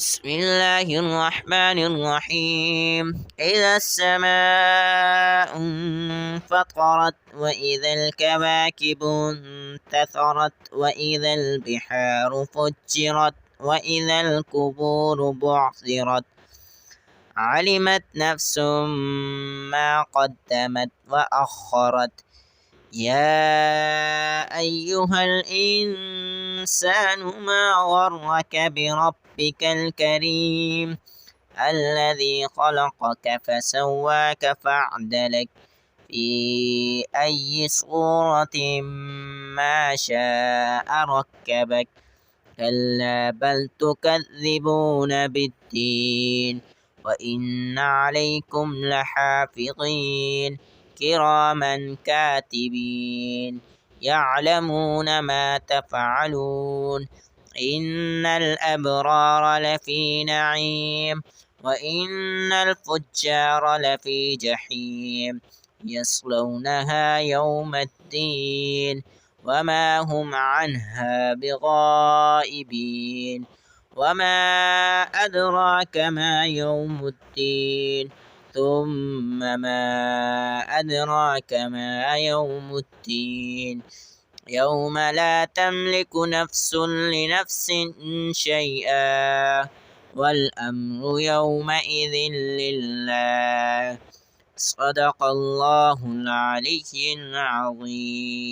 بسم الله الرحمن الرحيم. إذا السماء انفطرت وإذا الكواكب انتثرت وإذا البحار فجرت وإذا القبور بعثرت علمت نفس ما قدمت وأخرت. يا أيها الإنسان ما غرك بربك الكريم الذي خلقك فسواك فعدلك في أي صورة ما شاء ركبك. كلا بل تكذبون بالدين وإن عليكم لحافظين كراما كاتبين يعلمون ما تفعلون. إن الأبرار لفي نعيم وإن الفجار لفي جحيم يصلونها يوم الدين وما هم عنها بغائبين. وما أدراك ما يوم الدين ثم ما أدراك ما يوم الدين يوم لا تملك نفس لنفس شيئا والأمر يومئذ لله. صدق الله العلي العظيم.